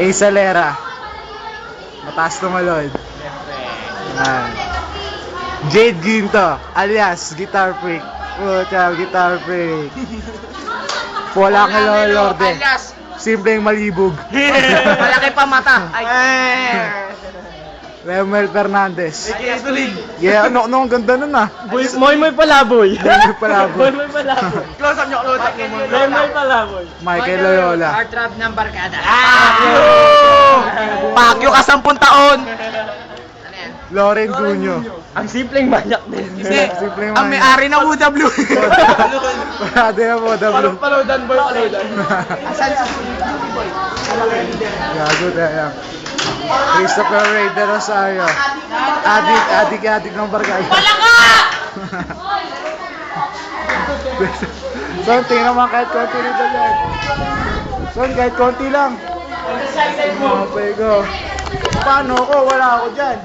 Ace Alera. Mataas tumalon. Yan. Jade Ginto, alias Guitar Freak. Pucha, Guitar Freak. Paul Angelo Lorde. Alias Simpleng malibog. malaki pa mata. Lemuel Fernandez. Alias tulig. Yeah, ano ang ganda nun ah. Moy Palaboy. Moy Palaboy. Moy Palaboy. Close up nyo, close up nyo. Moy Palaboy. Michael Loyola. Heart trap ng barkada. Pakyo ka 10 taon. Ano yan? Loren Cunyo. Ang simpleng manyak din. Simpleng Ang may-ari ng WW. Wala din ang moda blue. Palodan boy, palodan. Asan si Gago tayo. Christopher Ray de Rosario. Adik ng barkada. Wala ka! Son, tingnan naman kahit konti nito dyan. Son, kahit konti lang. Okay, go. Paano ako? Wala ako dyan.